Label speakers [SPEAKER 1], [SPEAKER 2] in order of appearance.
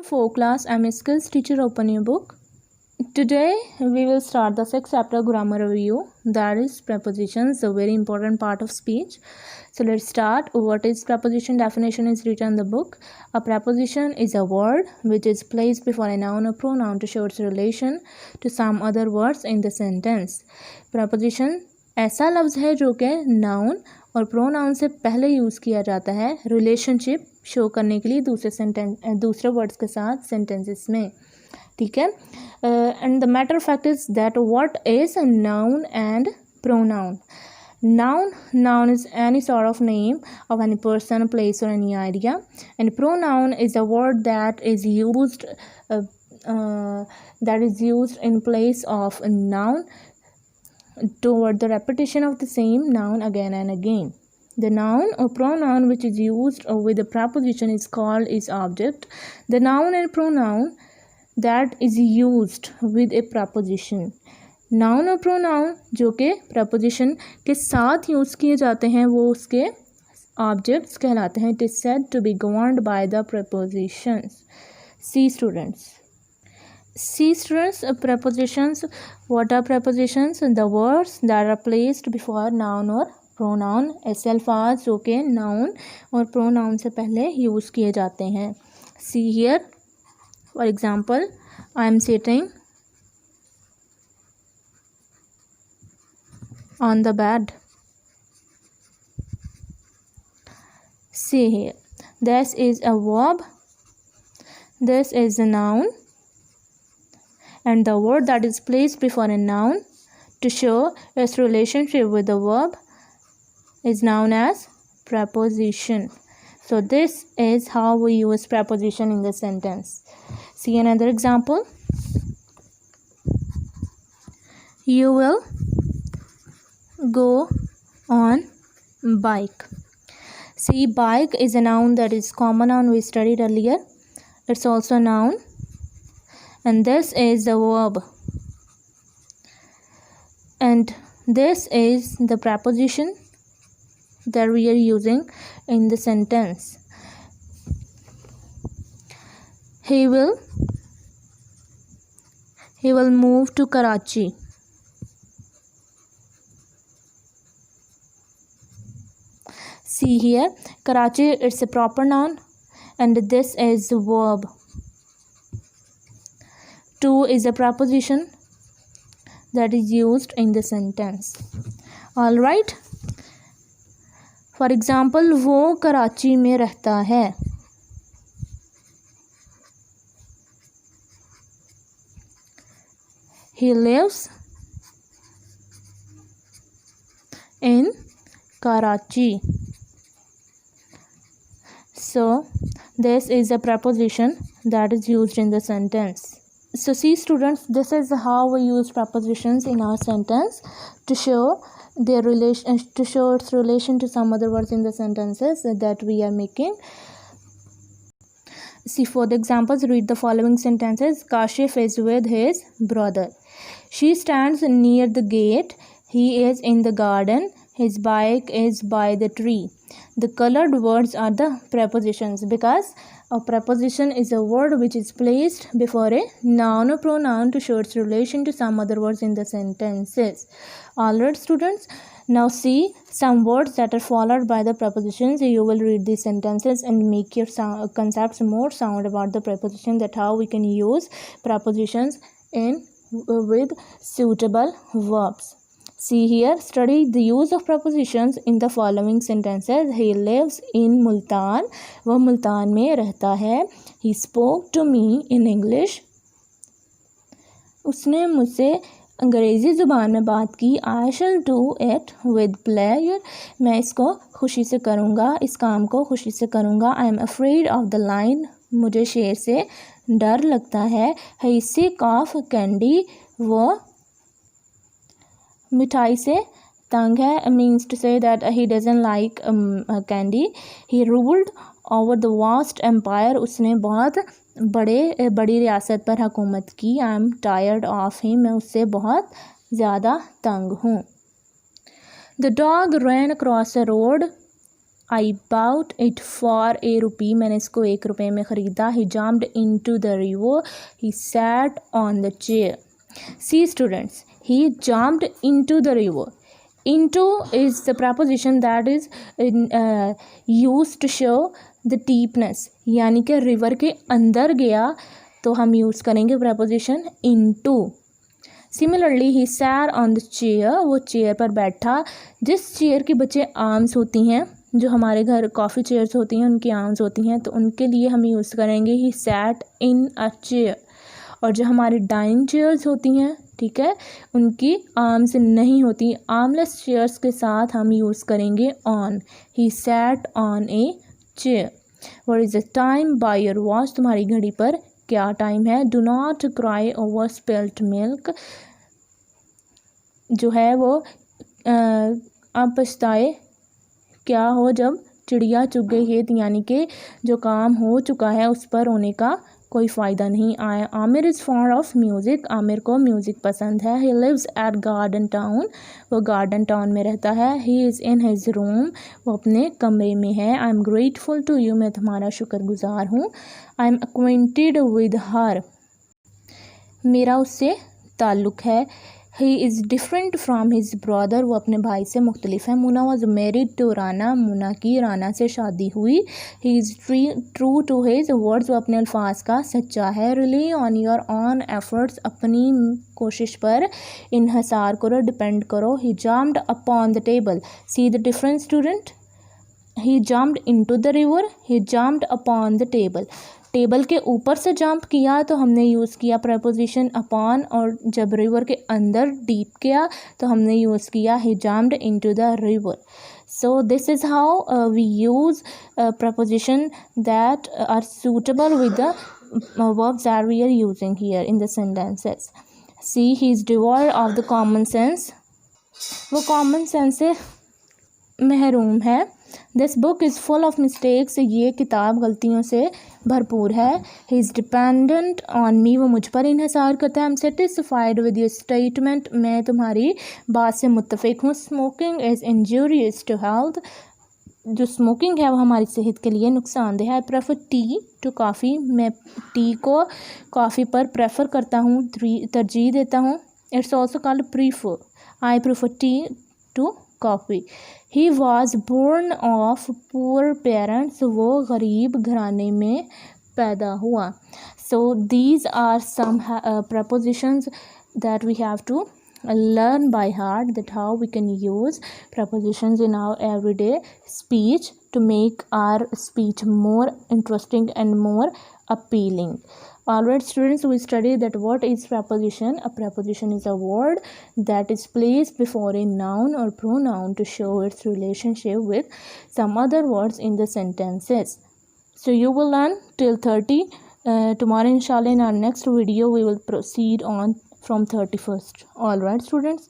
[SPEAKER 1] 4 class, I'm a skills teacher. Open your book. Today we will start the 6th chapter grammar review, that is prepositions, a very important part of speech. So let's start. What is preposition? Definition is written in the book. A preposition is a word which is placed before a noun or pronoun to show its relation to some other words in the sentence. Preposition ऐसा लफ्ज़ है जो कि noun और pronoun से पहले use किया जाता है रिलेशनशिप शो करने के लिए दूसरे वर्ड्स के साथ सेंटेंसेस में, ठीक है. And the matter fact is that what is a noun and pronoun. Noun is any sort of name of any person, place or any idea, and pronoun is a word that is used in place of a noun toward the repetition of the same noun again and again. The noun or pronoun which is used with the preposition is called its object. The noun and pronoun that is used with a preposition. Noun और pronoun जो कि preposition के साथ use किए जाते हैं वो उसके ऑब्जेक्ट्स कहलाते हैं. It is said to be governed by the prepositions. See students, prepositions. What are prepositions? The words that are placed before noun or pronoun. ऐसे अल्फाज जो कि noun और pronoun से पहले यूज़ किए जाते हैं. See here, for example, I am sitting on the bed. See here, this is a verb, this is a noun, and the word that is placed before a noun to show its relationship with the verb is known as preposition. So this is how we use preposition in the sentence. See another example. You will go on bike. See, bike is a noun that is common noun we studied earlier. It's also a noun, and this is the verb, and this is the preposition that we are using in the sentence. He will move to Karachi. See here, Karachi, it's a proper noun, and this is the verb. To is a preposition that is used in the sentence. All right. For example, वो कराची में रहता है. He lives in Karachi. So this is a preposition that is used in the sentence. So see students, this is how we use prepositions in our sentence to show their relation, to show its relation to some other words in the sentences that we are making. See, for the examples, read the following sentences. Kashif is with his brother. She stands near the gate. He is in the garden. His bike is by the tree. The colored words are the prepositions, because a preposition is a word which is placed before a noun or pronoun to show its relation to some other words in the sentences. Alright students, now see some words that are followed by the prepositions. You will read these sentences and make your concepts more sound about the preposition, that how we can use prepositions with suitable verbs. See here, study the use of prepositions in the following sentences. He lives in Multan. वह मुल्तान में रहता है. He spoke to me in English. उसने मुझसे अंग्रेज़ी ज़ुबान में बात की. I shall do it with pleasure. मैं इसको खुशी से करूँगा, इस काम को खुशी से करूँगा. I am afraid of the lion. मुझे शेर से डर लगता है. He is sick of candy. वो मिठाई से तंग है. Means to say that he doesn't like candy. He ruled over the vast empire. उसने बहुत बड़ी रियासत पर हुकूमत की. I am tired of him. मैं उससे बहुत ज़्यादा तंग हूँ. The dog ran across the road. I bought it for a rupee, मैंने इसको 1 रुपये में ख़रीदा. He jumped into the river, he sat on the chair. See students, he jumped into the river. Into is the preposition that is used to show the deepness, यानी कि river के अंदर गया तो हम use करेंगे preposition into. Similarly he sat on the chair, वो chair पर बैठा. जिस चेयर की बच्चे आर्म्स होती हैं, जो हमारे घर कॉफ़ी चेयर्स होती हैं उनकी आर्म्स होती हैं, तो उनके लिए हम यूज़ करेंगे he sat in a chair. और जो हमारी डाइनिंग चेयर्स होती हैं, ठीक है, उनकी आर्म्स नहीं होती. आर्मलेस चेयर्स के साथ हम यूज़ करेंगे on. He sat on a chair. What is the time by your watch, तुम्हारी घड़ी पर क्या टाइम है. Do not cry over spilt milk, जो है वो अब पछताए क्या हो जब चिड़िया चुग गई है, यानी कि जो काम हो चुका है उस पर रोने का कोई फ़ायदा नहीं. Aamir is fond of music, Aamir को म्यूज़िक पसंद है. He lives at Garden Town, वो गार्डन टाउन में रहता है. He is in his room, वो अपने कमरे में है. I am grateful to you, मैं तुम्हारा शुक्रगुजार हूँ. I am acquainted with her, मेरा उससे ताल्लुक़ है. He is different from his brother, वो अपने भाई से मुख्तलिफ है. मुना वॉज मैरिड टू राना, मुना की राना से शादी हुई. He is true to his words, वो अपने अल्फाज का सच्चा है. Rely on your own efforts, अपनी कोशिश पर इन्हसार करो, डिपेंड करो. He jumped upon the table, see the difference student. He jumped into the river, he jumped upon the table. Table के ऊपर से जंप किया तो हमने यूज़ किया प्रपोजिशन अपॉन, और जब रिवर के अंदर डीप किया तो हमने यूज़ किया he jumped into the river. So this is how we use preposition that are suitable with the verbs that we are using here in the sentences. See, he is devoid of the common sense, वो common sense से महरूम है. This book is full of mistakes, ये किताब गलतियों से भरपूर है. He is dependent on me, वो मुझ पर इन्हसार करता है. I am satisfied with your statement, मैं तुम्हारी बात से मुत्तफिक हूँ. Smoking is injurious to health, जो स्मोकिंग है वो हमारी सेहत के लिए नुकसानदेह है. I prefer tea to coffee, मैं टी को कॉफ़ी पर प्रेफर करता हूँ, तरजीह देता हूँ. It's also called prefer. I prefer tea to coffee. He was born of poor parents, वो गरीब घराने में पैदा हुआ. So these are some propositions that we have to learn by heart, that how we can use prepositions in our everyday speech to make our speech more interesting and more appealing. Alright students, we study that what is preposition. A preposition is a word that is placed before a noun or pronoun to show its relationship with some other words in the sentences. So you will learn till 30. Tomorrow inshallah in our next video we will proceed on from 31st. All right students.